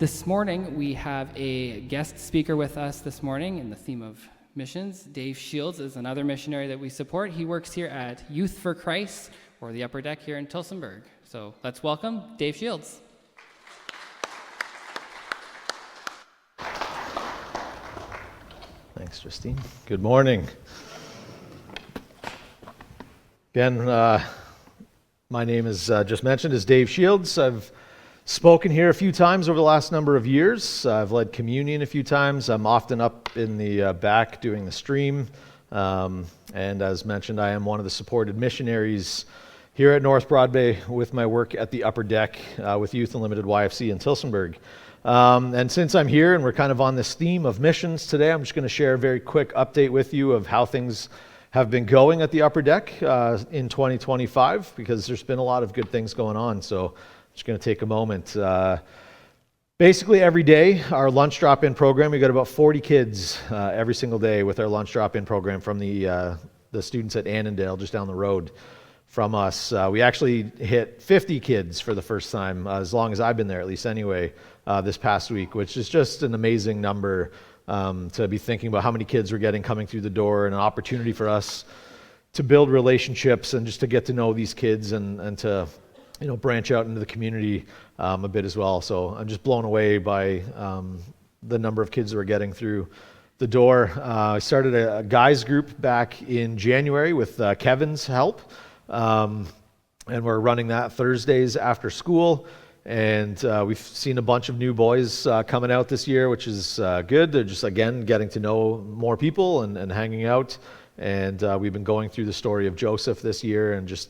This morning, we have a guest speaker with us this morning in the theme of missions. Dave Shields is another missionary that we support. He works here at Youth for Christ, or the Upper Deck here in Tillsonburg. So let's welcome Dave Shields. Thanks, Justine. Good morning. Again, my name is, just mentioned, is Dave Shields. I've spoken here a few times over the last number of years. I've led communion a few times. I'm often up in the back doing the stream. And as mentioned, I am one of the supported missionaries here at North Broadway with my work at the Upper Deck with Youth Unlimited YFC in Tillsonburg. And since I'm here and we're kind of on this theme of missions today, I'm just going to share a very quick update with you of how things have been going at the Upper Deck in 2025, because there's been a lot of good things going on. So I'm just going to take a moment. Basically every day, our lunch drop-in program, we got about 40 kids every single day with our lunch drop-in program from the students at Annandale, just down the road from us. We actually hit 50 kids for the first time, as long as I've been there, at least anyway, this past week, which is just an amazing number to be thinking about how many kids we're getting coming through the door, and an opportunity for us to build relationships and just to get to know these kids and to branch out into the community a bit as well. So I'm just blown away by the number of kids that we're getting through the door. I started a guys group back in January with Kevin's help, and we're running that Thursdays after school. And we've seen a bunch of new boys coming out this year, which is good. They're just, again, getting to know more people and hanging out. And we've been going through the story of Joseph this year, and just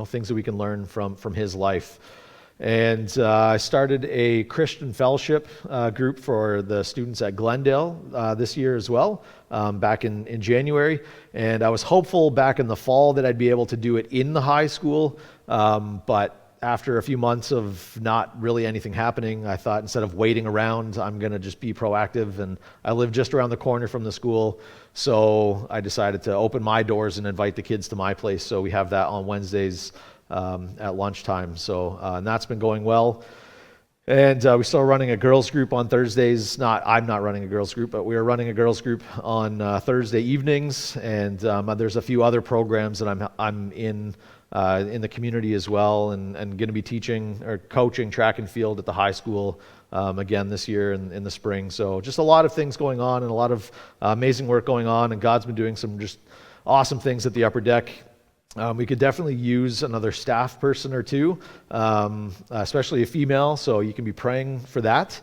things that we can learn from his life. And I started a Christian fellowship group for the students at Glendale this year as well, back in January. And I was hopeful back in the fall that I'd be able to do it in the high school, but after a few months of not really anything happening, I thought instead of waiting around, I'm going to just be proactive. And I live just around the corner from the school, so I decided to open my doors and invite the kids to my place. So we have that on Wednesdays at lunchtime. So and that's been going well. And we're still running a girls group on Thursdays. I'm not running a girls group, but we are running a girls group on Thursday evenings. And there's a few other programs that I'm in the community as well, and going to be teaching or coaching track and field at the high school again this year in the spring. So just a lot of things going on, and a lot of amazing work going on, and God's been doing some just awesome things at the Upper Deck. We could definitely use another staff person or two, especially a female, so you can be praying for that.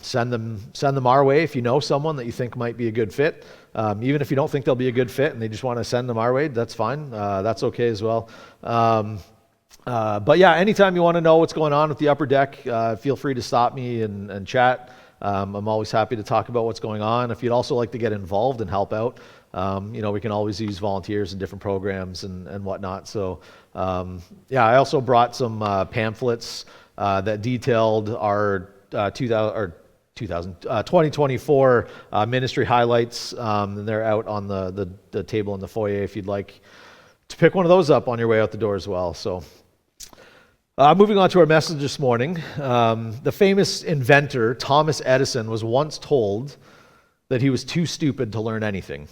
Send them our way if you know someone that you think might be a good fit. Even if you don't think they'll be a good fit and they just want to send them our way, that's fine. That's okay as well. But yeah, anytime you want to know what's going on with the Upper Deck, feel free to stop me and chat. I'm always happy to talk about what's going on. If you'd also like to get involved and help out, we can always use volunteers in different programs and whatnot. So I also brought some pamphlets that detailed our 2024 ministry highlights, and they're out on the table in the foyer if you'd like to pick one of those up on your way out the door as well. So moving on to our message this morning. The famous inventor Thomas Edison was once told that he was too stupid to learn anything.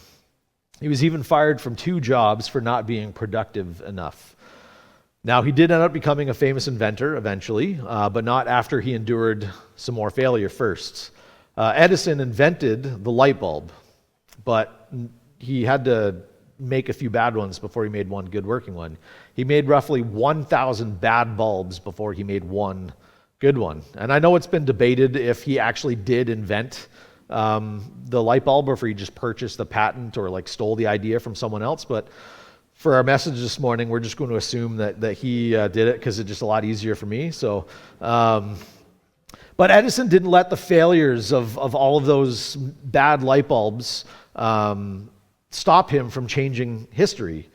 He was even fired from 2 jobs for not being productive enough. Now, he did end up becoming a famous inventor eventually, but not after he endured some more failure first. Edison invented the light bulb, but he had to make a few bad ones before he made one good working one. He made roughly 1,000 bad like before he made one good one. And I know it's been debated if he actually did invent the light bulb, or if he just purchased the patent or stole the idea from someone else. But for our message this morning, we're just going to assume that he did it, because it's just a lot easier for me. So, but Edison didn't let the failures of all of those bad light bulbs stop him from changing history.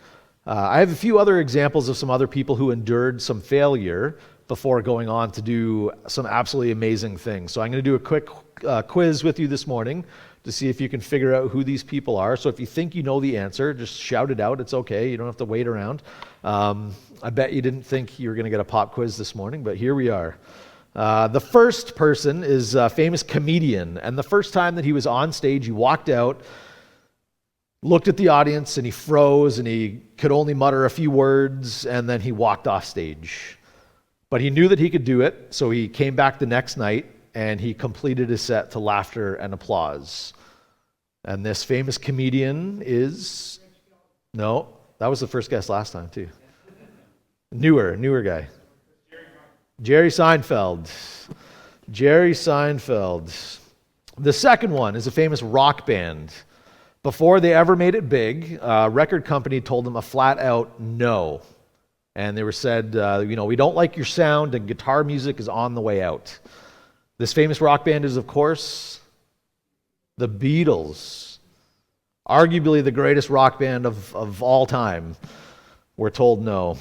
I have a few other examples of some other people who endured some failure before going on to do some absolutely amazing things. So I'm going to do a quick quiz with you this morning to see if you can figure out who these people are. So if you think you know the answer, just shout it out. It's okay. You don't have to wait around. I bet you didn't think you were going to get a pop quiz this morning, but here we are. The first person is a famous comedian, and the first time that he was on stage, he walked out, looked at the audience, and he froze, and he could only mutter a few words, and then he walked off stage. But he knew that he could do it, so he came back the next night, and he completed his set to laughter and applause. And this famous comedian is... No, that was the first guest last time, too. Newer guy. Jerry Seinfeld. Jerry Seinfeld. The second one is a famous rock band. Before they ever made it big, a record company told them a flat-out no. And they were said, we don't like your sound, and guitar music is on the way out. This famous rock band is, of course, the Beatles. Arguably the greatest rock band of all time. We're told no.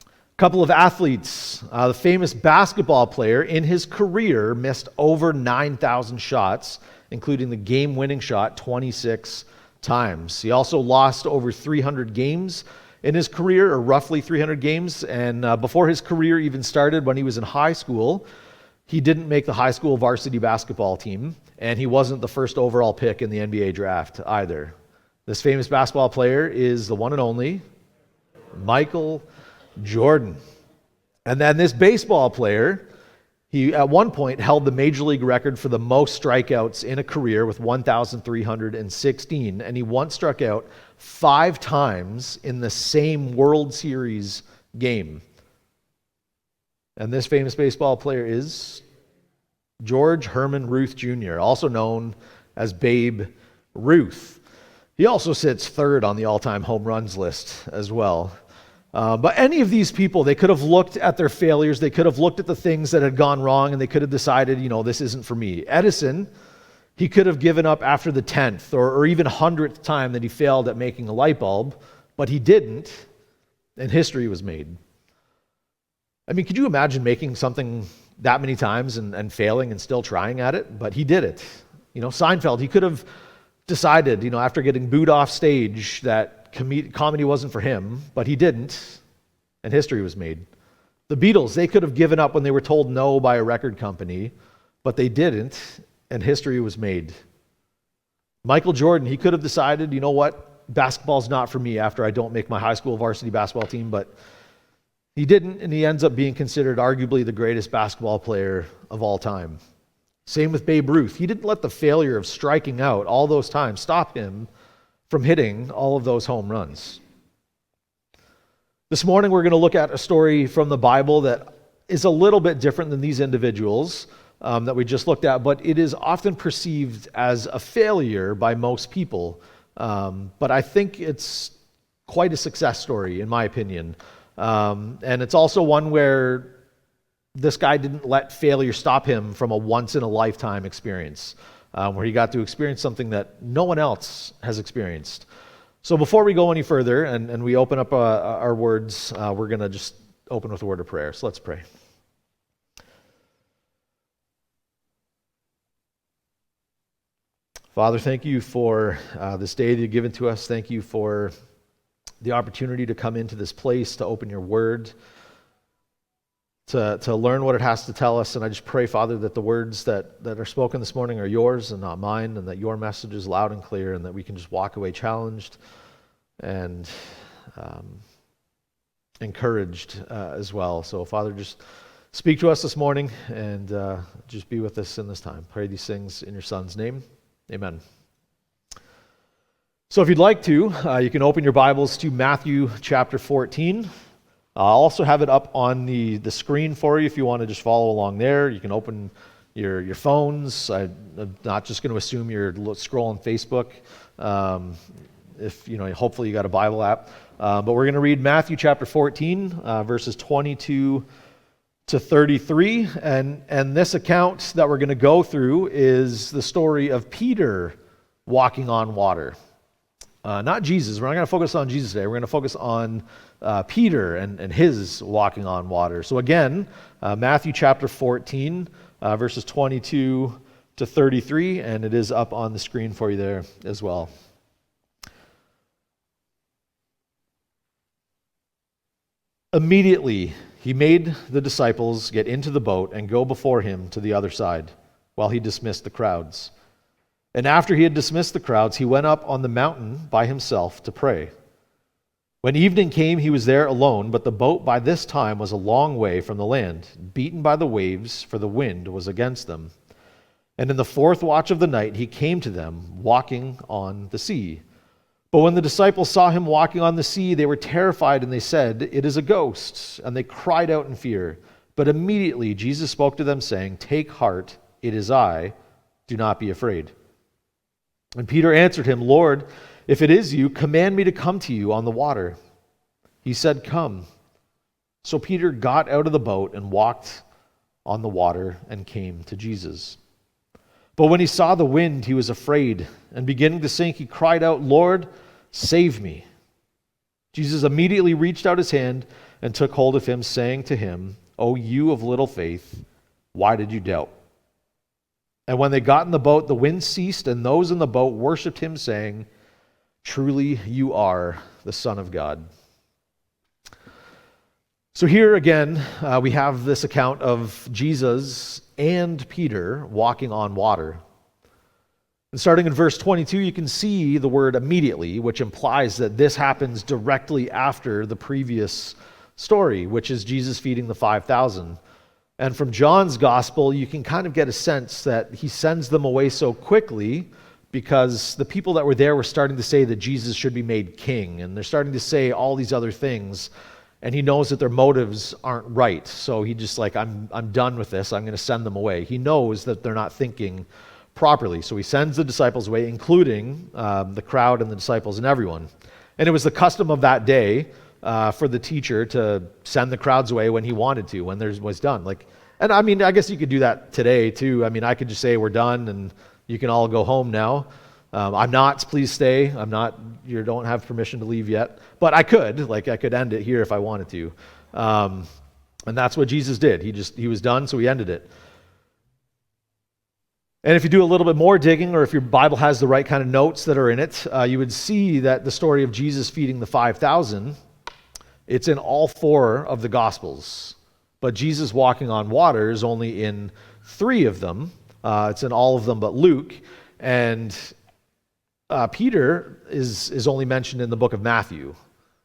A couple of athletes. The famous basketball player in his career missed over 9,000 shots, including the game-winning shot 26 times. He also lost over 300 games in his career, or roughly 300 games, and before his career even started, when he was in high school, he didn't make the high school varsity basketball team, and he wasn't the first overall pick in the NBA draft either. This famous basketball player is the one and only Michael Jordan. And then this baseball player, he at one point held the major league record for the most strikeouts in a career with 1,316, and he once struck out 5 times in the same World Series game. And this famous baseball player is George Herman Ruth Jr., also known as Babe Ruth. He also sits third on the all-time home runs list as well. But any of these people, they could have looked at their failures, they could have looked at the things that had gone wrong, and they could have decided, this isn't for me. Edison, he could have given up after the 10th or even 100th time that he failed at making a light bulb, but he didn't, and history was made. I mean, could you imagine making something that many times and failing and still trying at it? But he did it. Seinfeld, he could have decided, after getting booed off stage that comedy wasn't for him, but he didn't, and history was made. The Beatles, they could have given up when they were told no by a record company, but they didn't, and history was made. Michael Jordan, he could have decided, basketball's not for me after I don't make my high school varsity basketball team, but he didn't, and he ends up being considered arguably the greatest basketball player of all time. Same with Babe Ruth. He didn't let the failure of striking out all those times stop him from hitting all of those home runs. This morning we're going to look at a story from the Bible that is a little bit different than these individuals that we just looked at, but it is often perceived as a failure by most people. But I think it's quite a success story, in my opinion. And it's also one where this guy didn't let failure stop him from a once-in-a-lifetime experience, where he got to experience something that no one else has experienced. So before we go any further and we open up our words, we're going to just open with a word of prayer. So let's pray. Father, thank you for this day that you've given to us. Thank you for the opportunity to come into this place, to open your word, to learn what it has to tell us. And I just pray, Father, that the words that are spoken this morning are yours and not mine, and that your message is loud and clear, and that we can just walk away challenged and encouraged as well. So, Father, just speak to us this morning and just be with us in this time. Pray these things in your Son's name. Amen. So if you'd like to, you can open your Bibles to Matthew chapter 14. I'll also have it up on the screen for you if you want to just follow along there. You can open your phones. I'm not just going to assume you're scrolling Facebook. Hopefully you got a Bible app. But we're going to read Matthew chapter 14, verses 22 to 33. And this account that we're going to go through is the story of Peter walking on water. Not Jesus. We're not going to focus on Jesus today. We're going to focus on Peter and his walking on water. So again, Matthew chapter 14, verses 22 to 33, and it is up on the screen for you there as well. Immediately, he made the disciples get into the boat and go before him to the other side, while he dismissed the crowds. And after he had dismissed the crowds, he went up on the mountain by himself to pray. When evening came, he was there alone, but the boat by this time was a long way from the land, beaten by the waves, for the wind was against them. And in the fourth watch of the night he came to them, walking on the sea. But when the disciples saw him walking on the sea, they were terrified, and they said, "It is a ghost," and they cried out in fear. But immediately Jesus spoke to them, saying, "Take heart, it is I, do not be afraid." And Peter answered him, "Lord, if it is you, command me to come to you on the water." He said, "Come." So Peter got out of the boat and walked on the water and came to Jesus. But when he saw the wind, he was afraid, and beginning to sink, he cried out, "Lord, save me." Jesus immediately reached out his hand and took hold of him, saying to him, "O you of little faith, why did you doubt?" And when they got in the boat, the wind ceased, and those in the boat worshipped him, saying, "Truly you are the Son of God." So here again, we have this account of Jesus and Peter walking on water. And starting in verse 22, you can see the word immediately, which implies that this happens directly after the previous story, which is Jesus feeding the 5,000. And from John's gospel, you can kind of get a sense that he sends them away so quickly because the people that were there were starting to say that Jesus should be made king, and they're starting to say all these other things, and he knows that their motives aren't right. So he just like, I'm done with this. I'm going to send them away. He knows that they're not thinking properly. So he sends the disciples away, including the crowd and the disciples and everyone. And it was the custom of that day for the teacher to send the crowds away when he wanted to, when there was done. And I mean, I guess you could do that today too. I mean, I could just say we're done and you can all go home now. I'm not, please stay. I'm not, you don't have permission to leave yet. But I could end it here if I wanted to. And that's what Jesus did. He was done, so he ended it. And if you do a little bit more digging, or if your Bible has the right kind of notes that are in it, you would see that the story of Jesus feeding the 5,000, it's in all four of the Gospels. But Jesus walking on water is only in 3 of them. It's in all of them but Luke. And Peter is only mentioned in the book of Matthew.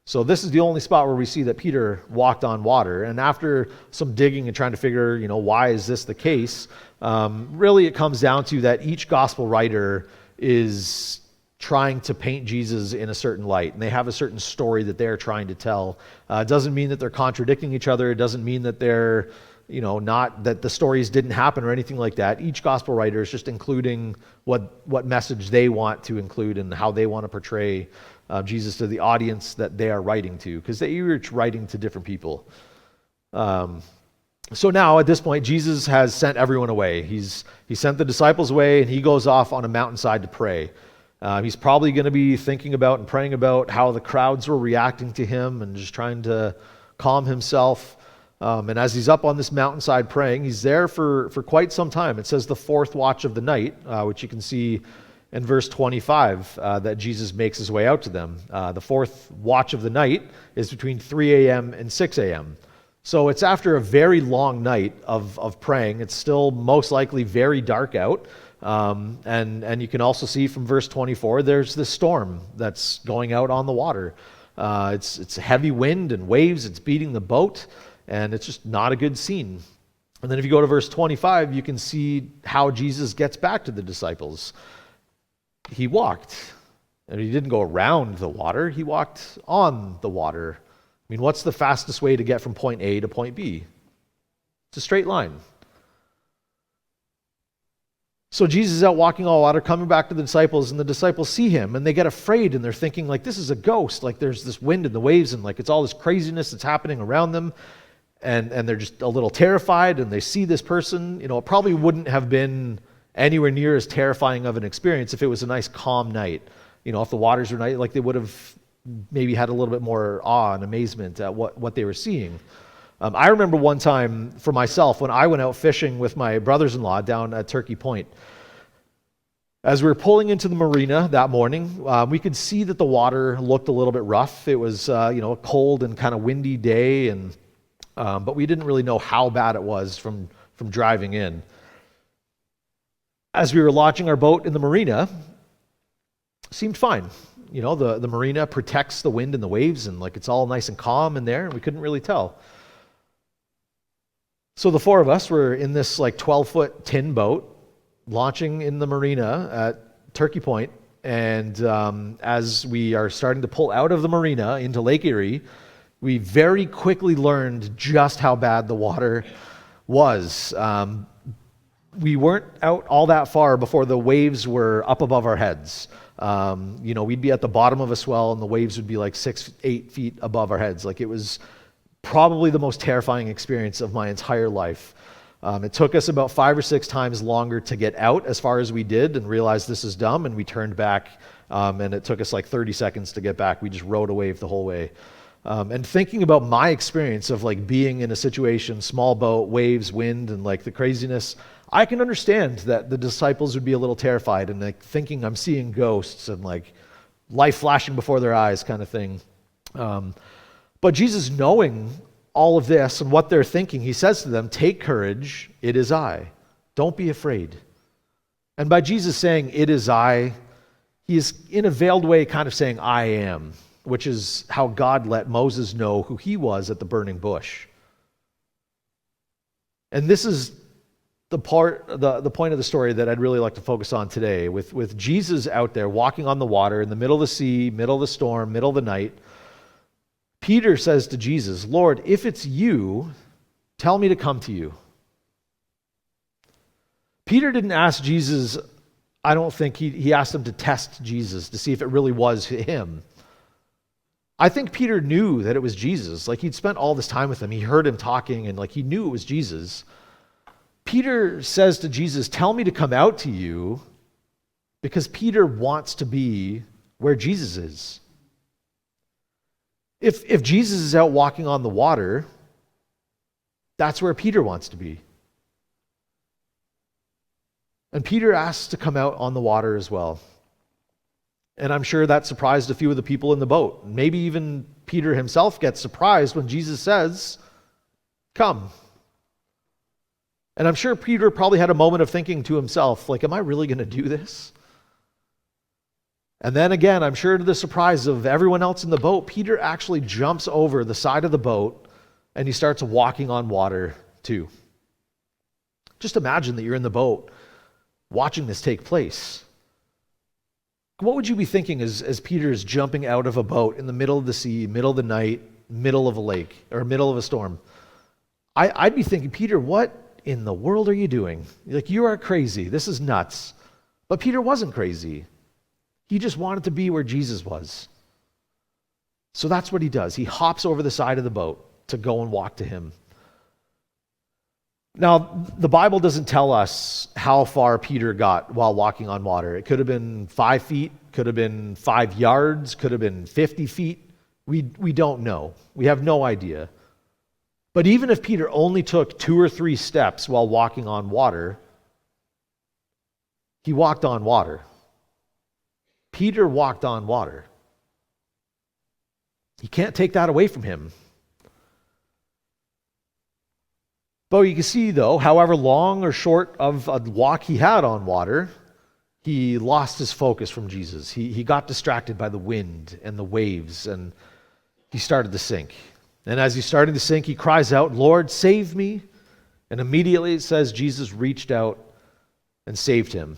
So this is the only spot where we see that Peter walked on water. And after some digging and trying to figure, why is this the case, really it comes down to that each gospel writer is trying to paint Jesus in a certain light, and they have a certain story that they're trying to tell. It doesn't mean that they're contradicting each other. It doesn't mean that they're, not that the stories didn't happen or anything like that. Each gospel writer is just including what message they want to include and how they want to portray Jesus to the audience that they are writing to, because they are writing to different people. So now at this point, Jesus has sent everyone away. He sent the disciples away, and he goes off on a mountainside to pray. He's probably going to be thinking about and praying about how the crowds were reacting to him and just trying to calm himself. And as he's up on this mountainside praying, he's there for quite some time. It says the fourth watch of the night, which you can see in verse 25, that Jesus makes his way out to them. The fourth watch of the night is between 3 a.m. and 6 a.m. So it's after a very long night of praying. It's still most likely very dark out. And you can also see from verse 24, there's this storm that's going out on the water. It's heavy wind and waves. It's beating the boat, and it's just not a good scene. And then if you go to verse 25, you can see how Jesus gets back to the disciples. He walked, and he didn't go around the water. He walked on the water. I mean, what's the fastest way to get from point A to point B? It's a straight line. So Jesus is out walking on water, coming back to the disciples, and the disciples see him, and they get afraid, and they're thinking, this is a ghost. There's this wind and the waves, and it's all this craziness that's happening around them, and they're just a little terrified, and they see this person. It probably wouldn't have been anywhere near as terrifying of an experience if it was a nice, calm night. If the waters were nice, they would have maybe had a little bit more awe and amazement at what they were seeing. I remember one time for myself when I went out fishing with my brothers-in-law down at Turkey Point. As we were pulling into the marina that morning, we could see that the water looked a little bit rough. It was a cold and kind of windy day, and but we didn't really know how bad it was from driving in. As we were launching our boat in the marina, seemed fine. The marina protects the wind and the waves, and like it's all nice and calm in there, and we couldn't really tell. So the four of us were in this like 12-foot tin boat launching in the marina at Turkey Point, and as we are starting to pull out of the marina into Lake Erie, we very quickly learned just how bad the water was. We weren't out all that far before the waves were up above our heads. We'd be at the bottom of a swell and the waves would be like 6-8 feet above our heads. Like, it was probably the most terrifying experience of my entire life. It took us about 5 or 6 times longer to get out as far as we did and realized this is dumb, and we turned back, and it took us like 30 seconds to get back. We just rode a wave the whole way. And thinking about my experience of like being in a situation, small boat, waves, wind, and like the craziness, I can understand that the disciples would be a little terrified and like thinking I'm seeing ghosts and like life flashing before their eyes kind of thing. But Jesus, knowing all of this and what they're thinking, he says to them, "Take courage, it is I. Don't be afraid." And by Jesus saying, "It is I," he is in a veiled way kind of saying, "I am," which is how God let Moses know who he was at the burning bush. And this is the point of the story that I'd really like to focus on today, with Jesus out there walking on the water in the middle of the sea, middle of the storm, middle of the night. Peter says to Jesus, "Lord, if it's you, tell me to come to you." Peter didn't ask Jesus, I don't think he asked him to test Jesus to see if it really was him. I think Peter knew that it was Jesus. Like, he'd spent all this time with him. He heard him talking, and like he knew it was Jesus. Peter says to Jesus, "Tell me to come out to you," because Peter wants to be where Jesus is. If Jesus is out walking on the water, that's where Peter wants to be. And Peter asks to come out on the water as well. And I'm sure that surprised a few of the people in the boat. Maybe even Peter himself gets surprised when Jesus says, "Come." And I'm sure Peter probably had a moment of thinking to himself, like, am I really going to do this? And then again, I'm sure to the surprise of everyone else in the boat, Peter actually jumps over the side of the boat and he starts walking on water too. Just imagine that you're in the boat watching this take place. What would you be thinking as Peter is jumping out of a boat in the middle of the sea, middle of the night, middle of a lake, or middle of a storm? I'd be thinking, Peter, what in the world are you doing? Like, you are crazy. This is nuts. But Peter wasn't crazy. He just wanted to be where Jesus was. So that's what he does. He hops over the side of the boat to go and walk to him. Now, the Bible doesn't tell us how far Peter got while walking on water. It could have been 5 feet, could have been 5 yards, could have been 50 feet. We don't know. We have no idea. But even if Peter only took 2 or 3 steps while walking on water, he walked on water. Peter walked on water. You can't take that away from him. But you can see, though, however long or short of a walk he had on water, he lost his focus from Jesus. He got distracted by the wind and the waves, and he started to sink. And as he's starting to sink, he cries out, "Lord, save me." And immediately it says Jesus reached out and saved him.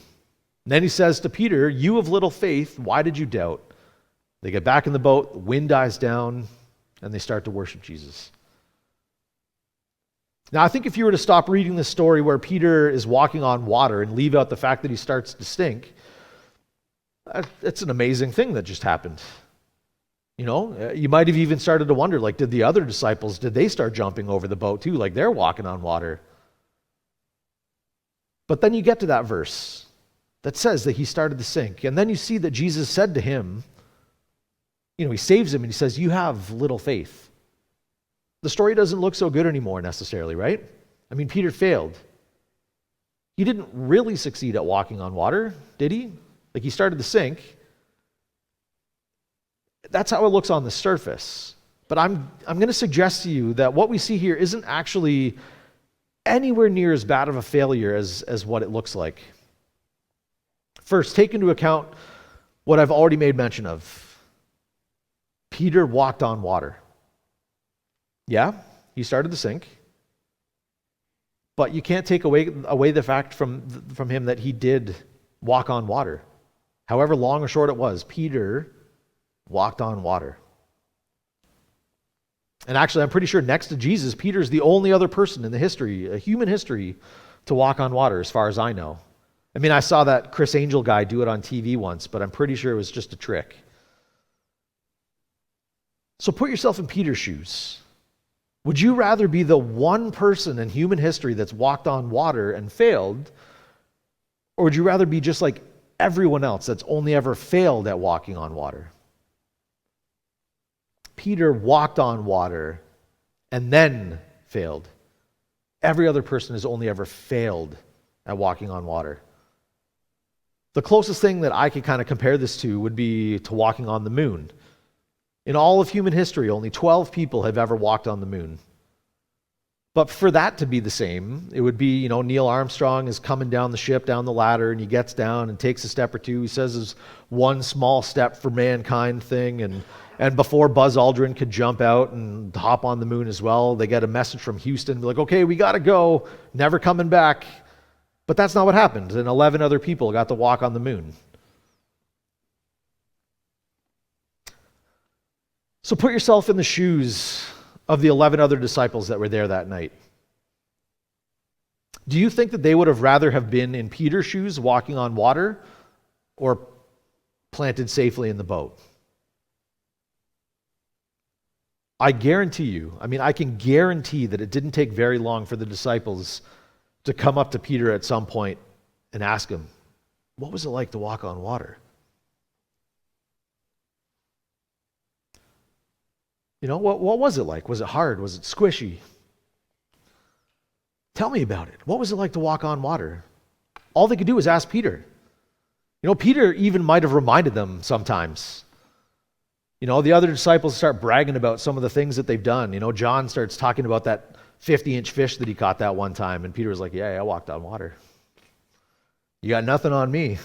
And then he says to Peter, "You of little faith, why did you doubt?" They get back in the boat, the wind dies down, and they start to worship Jesus. Now, I think if you were to stop reading this story where Peter is walking on water and leave out the fact that he starts to stink, that's an amazing thing that just happened. You know, you might have even started to wonder, like, did the other disciples, did they start jumping over the boat too? Like, they're walking on water. But then you get to that verse that says that he started to sink. And then you see that Jesus said to him, he saves him and he says, "You have little faith." The story doesn't look so good anymore necessarily, right? I mean, Peter failed. He didn't really succeed at walking on water, did he? Like, he started to sink. That's how it looks on the surface. But I'm going to suggest to you that what we see here isn't actually anywhere near as bad of a failure as what it looks like. First, take into account what I've already made mention of. Peter walked on water. Yeah, he started to sink. But you can't take away the fact from him that he did walk on water. However long or short it was, Peter walked on water. And actually, I'm pretty sure next to Jesus, Peter's the only other person in the history, human history, to walk on water, as far as I know. I mean, I saw that Chris Angel guy do it on TV once, but I'm pretty sure it was just a trick. So put yourself in Peter's shoes. Would you rather be the one person in human history that's walked on water and failed, or would you rather be just like everyone else that's only ever failed at walking on water? Peter walked on water and then failed. Every other person has only ever failed at walking on water. The closest thing that I could kind of compare this to would be to walking on the moon. In all of human history, only 12 people have ever walked on the moon. But for that to be the same, it would be, Neil Armstrong is coming down the ship, down the ladder, and he gets down and takes a step or two. He says it's one small step for mankind thing. And before Buzz Aldrin could jump out and hop on the moon as well, they get a message from Houston, like, okay, we got to go, never coming back. But that's not what happened. And 11 other people got to walk on the moon. So put yourself in the shoes of the 11 other disciples that were there that night. Do you think that they would have rather have been in Peter's shoes walking on water or planted safely in the boat? I guarantee you, I can guarantee that it didn't take very long for the disciples to come up to Peter at some point and ask him, what was it like to walk on water? What was it like? Was it hard? Was it squishy? Tell me about it. What was it like to walk on water? All they could do was ask Peter. Peter even might have reminded them sometimes. The other disciples start bragging about some of the things that they've done. John starts talking about that 50-inch fish that he caught that one time, and Peter was like, yeah, I walked on water. You got nothing on me.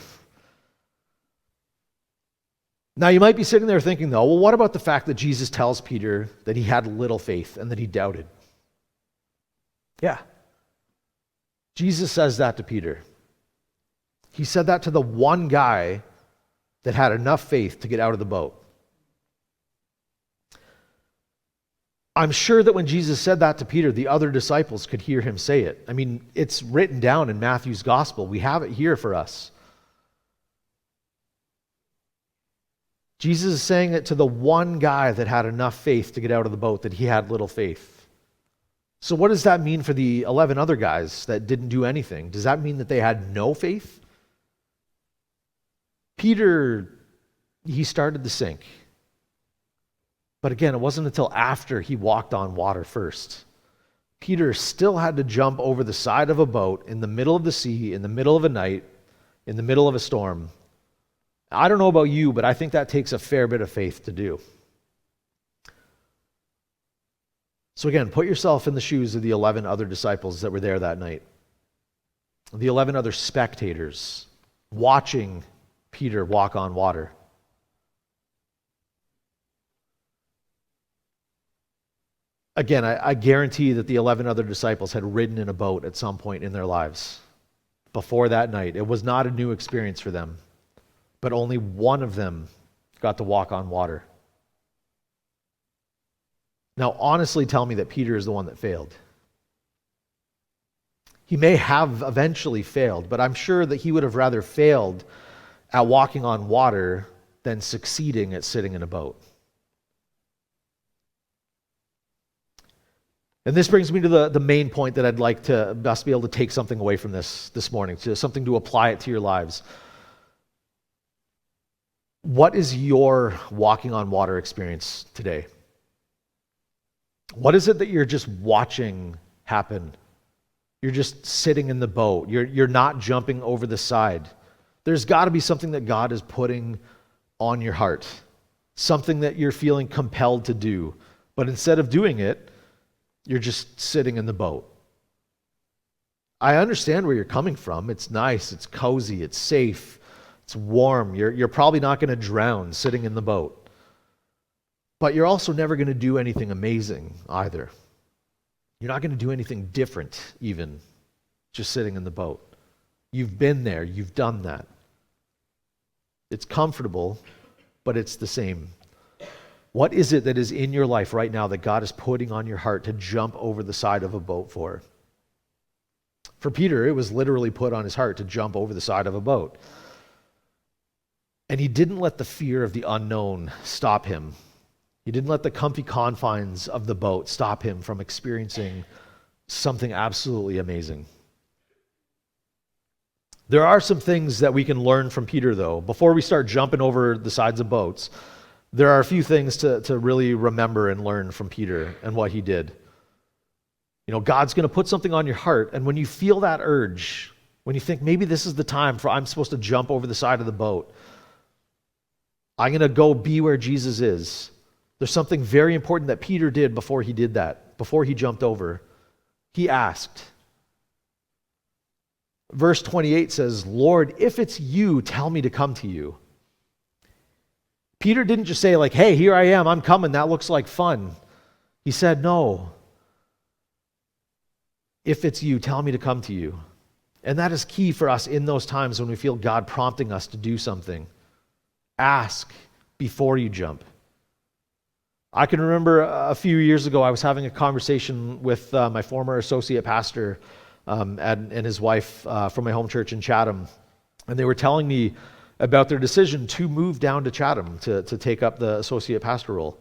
Now, you might be sitting there thinking, though, well, what about the fact that Jesus tells Peter that he had little faith and that he doubted? Yeah. Jesus says that to Peter. He said that to the one guy that had enough faith to get out of the boat. I'm sure that when Jesus said that to Peter, the other disciples could hear him say it. It's written down in Matthew's gospel. We have it here for us. Jesus is saying it to the one guy that had enough faith to get out of the boat, that he had little faith. So what does that mean for the 11 other guys that didn't do anything? Does that mean that they had no faith? Peter, he started to sink. But again, it wasn't until after he walked on water first. Peter still had to jump over the side of a boat in the middle of the sea, in the middle of a night, in the middle of a storm. I don't know about you, but I think that takes a fair bit of faith to do. So again, put yourself in the shoes of the 11 other disciples that were there that night. The 11 other spectators watching Peter walk on water. Again, I guarantee that the 11 other disciples had ridden in a boat at some point in their lives before that night. It was not a new experience for them. But only one of them got to walk on water. Now, honestly, tell me that Peter is the one that failed. He may have eventually failed, but I'm sure that he would have rather failed at walking on water than succeeding at sitting in a boat. And this brings me to the main point that I'd like to best be able to take something away from this morning, something to apply it to your lives. What is your walking on water experience today? What is it that you're just watching happen? You're just sitting in the boat. You're not jumping over the side. There's got to be something that God is putting on your heart, something that you're feeling compelled to do, But instead of doing it, you're just sitting in the boat. I understand where you're coming from. It's nice, it's cozy, it's safe, it's warm. You're probably not going to drown sitting in the boat. But you're also never going to do anything amazing either. You're not going to do anything different even just sitting in the boat. You've been there, you've done that. It's comfortable, but it's the same. What is it that is in your life right now that God is putting on your heart to jump over the side of a boat for? For Peter, it was literally put on his heart to jump over the side of a boat. And he didn't let the fear of the unknown stop him. He didn't let the comfy confines of the boat stop him from experiencing something absolutely amazing. There are some things that we can learn from Peter, though. Before we start jumping over the sides of boats, there are a few things to really remember and learn from Peter and what he did. You know, God's going to put something on your heart, and when you feel that urge, when you think maybe this is the time for I'm supposed to jump over the side of the boat, I'm going to go be where Jesus is. There's something very important that Peter did before he did that, before he jumped over. He asked. Verse 28 says, "Lord, if it's you, tell me to come to you." Peter didn't just say like, "Hey, here I am, I'm coming, that looks like fun." He said, "No. If it's you, tell me to come to you." And that is key for us in those times when we feel God prompting us to do something. Ask before you jump. I can remember a few years ago, I was having a conversation with my former associate pastor and his wife from my home church in Chatham. And they were telling me about their decision to move down to Chatham to take up the associate pastor role.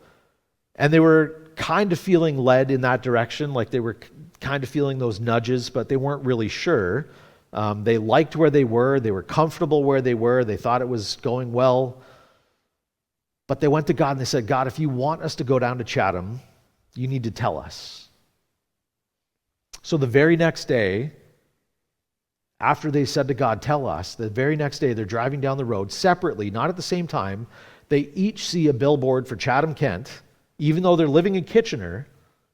And they were kind of feeling led in that direction, like they were kind of feeling those nudges, but they weren't really sure. They liked where they were comfortable where they were, they thought it was going well. But they went to God and they said, "God, if you want us to go down to Chatham, you need to tell us." So the very next day, after they said to God, "Tell us," the very next day they're driving down the road separately, not at the same time. They each see a billboard for Chatham, Kent. Even though they're living in Kitchener,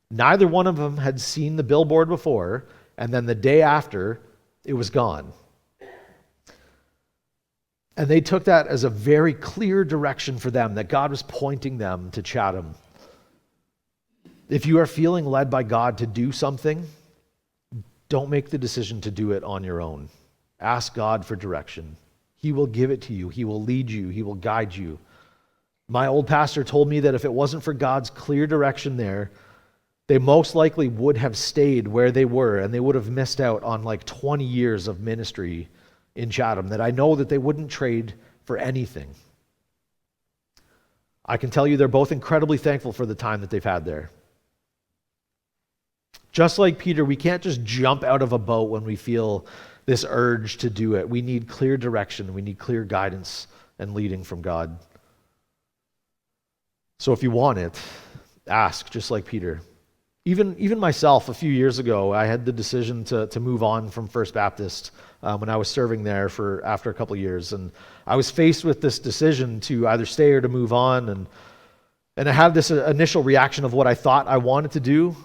neither one of them had seen the billboard before, and then the day after, it was gone. And they took that as a very clear direction for them, that God was pointing them to Chatham. If you are feeling led by God to do something, don't make the decision to do it on your own. Ask God for direction. He will give it to you. He will lead you. He will guide you. My old pastor told me that if it wasn't for God's clear direction there, they most likely would have stayed where they were, and they would have missed out on like 20 years of ministry in Chatham that I know that they wouldn't trade for anything. I can tell you they're both incredibly thankful for the time that they've had there. Just like Peter, we can't just jump out of a boat when we feel this urge to do it. We need clear direction. We need clear guidance and leading from God. So if you want it, ask, just like Peter. Even myself, a few years ago, I had the decision to move on from First Baptist when I was serving there after a couple of years. And I was faced with this decision to either stay or to move on. And I had this initial reaction of what I thought I wanted to do.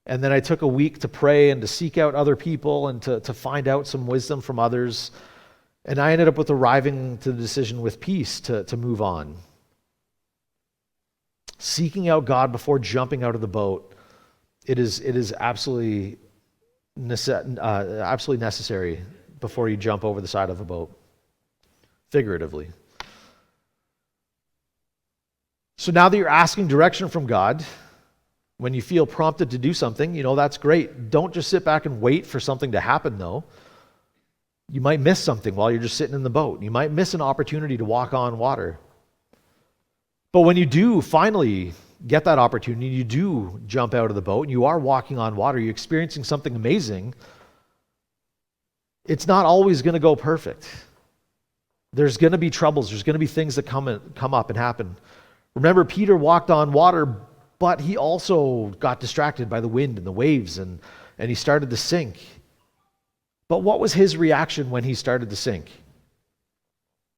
And then I took a week to pray and to seek out other people and to find out some wisdom from others. And I ended up with arriving to the decision with peace to move on. Seeking out God before jumping out of the boat, it is absolutely necessary before you jump over the side of a boat, figuratively. So now that you're asking direction from God, when you feel prompted to do something, that's great. Don't just sit back and wait for something to happen, though. You might miss something while you're just sitting in the boat. You might miss an opportunity to walk on water. But when you do finally get that opportunity, you do jump out of the boat, and you are walking on water, you're experiencing something amazing, it's not always going to go perfect. There's going to be troubles. There's going to be things that come up and happen. Remember, Peter walked on water, but he also got distracted by the wind and the waves, and he started to sink. But what was his reaction when he started to sink?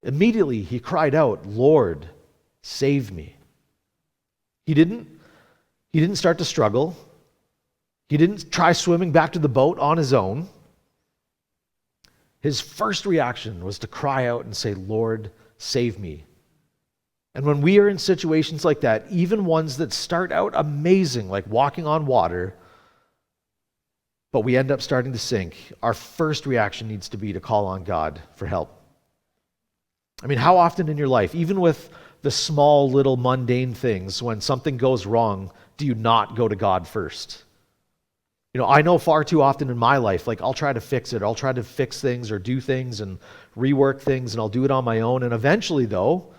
Immediately, he cried out, "Lord, save me." He didn't He didn't start to struggle. He didn't try swimming back to the boat on his own. His first reaction was to cry out and say, "Lord, save me." And when we are in situations like that, even ones that start out amazing, like walking on water, but we end up starting to sink, our first reaction needs to be to call on God for help. I mean, how often in your life, even with the small little mundane things, when something goes wrong, do you not go to God first? I know far too often in my life, like I'll try to fix it. I'll try to fix things or do things and rework things, and I'll do it on my own. And eventually, though,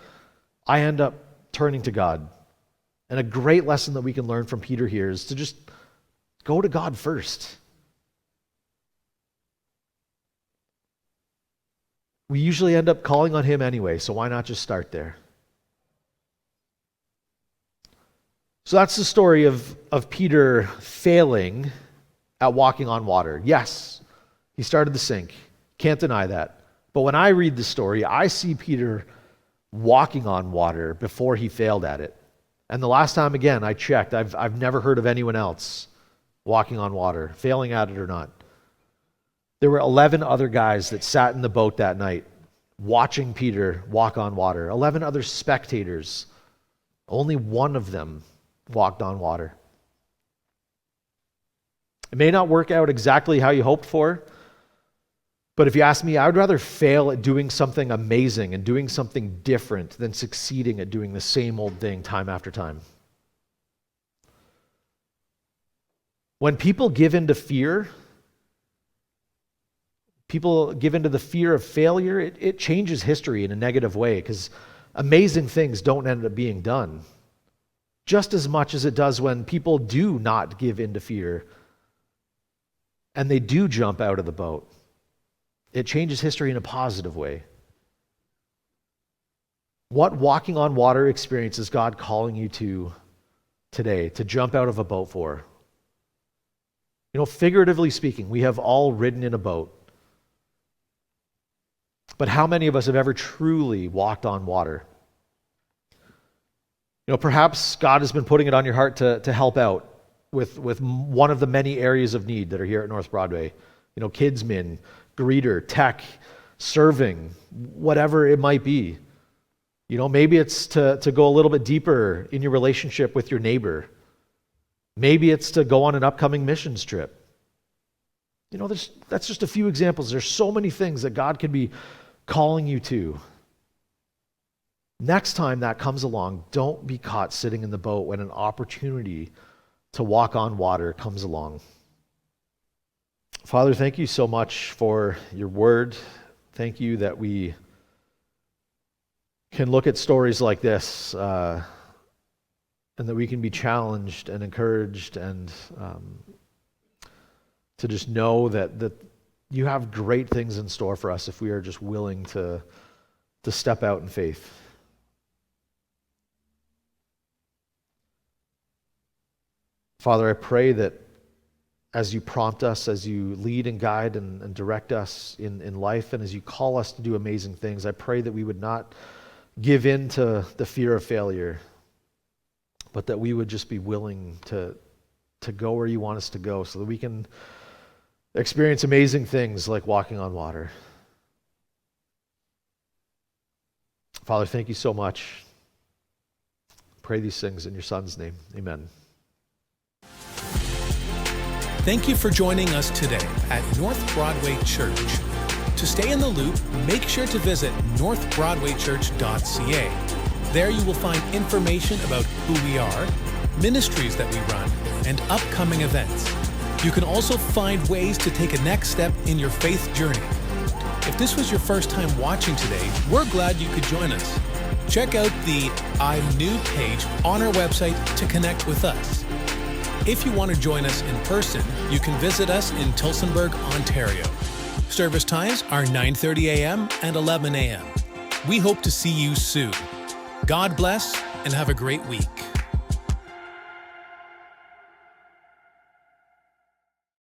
I end up turning to God. And a great lesson that we can learn from Peter here is to just go to God first. We usually end up calling on him anyway, so why not just start there? So that's the story of Peter failing at walking on water. Yes, he started to sink. Can't deny that. But when I read the story, I see Peter walking on water before he failed at it. And the last time, again, I checked, I've never heard of anyone else walking on water, failing at it or not. There were 11 other guys that sat in the boat that night watching Peter walk on water. 11 other spectators. Only one of them walked on water. It may not work out exactly how you hoped for, but if you ask me, I would rather fail at doing something amazing and doing something different than succeeding at doing the same old thing time after time. When people give in to fear, people give into the fear of failure, it changes history in a negative way, because amazing things don't end up being done. Just as much as it does when people do not give in to fear and they do jump out of the boat. It changes history in a positive way. What walking on water experience is God calling you to today, to jump out of a boat for? Figuratively speaking, we have all ridden in a boat. But how many of us have ever truly walked on water? Perhaps God has been putting it on your heart to help out with one of the many areas of need that are here at North Broadway. Kidsmen, greeter, tech, serving, whatever it might be. Maybe it's to go a little bit deeper in your relationship with your neighbor. Maybe it's to go on an upcoming missions trip. That's just a few examples. There's so many things that God could be calling you to. Next time that comes along, don't be caught sitting in the boat when an opportunity to walk on water comes along. Father, thank you so much for your word. Thank you that we can look at stories like this and that we can be challenged and encouraged and to just know that you have great things in store for us if we are just willing to step out in faith. Father, I pray that as you prompt us, as you lead and guide and direct us in life, and as you call us to do amazing things, I pray that we would not give in to the fear of failure, but that we would just be willing to go where you want us to go so that we can experience amazing things like walking on water. Father, thank you so much. Pray these things in your Son's name. Amen. Thank you for joining us today at North Broadway Church. To stay in the loop, make sure to visit northbroadwaychurch.ca. There you will find information about who we are, ministries that we run, and upcoming events. You can also find ways to take a next step in your faith journey. If this was your first time watching today, we're glad you could join us. Check out the I'm New page on our website to connect with us. If you want to join us in person, you can visit us in Tillsonburg, Ontario. Service times are 9:30 a.m. and 11 a.m. We hope to see you soon. God bless and have a great week.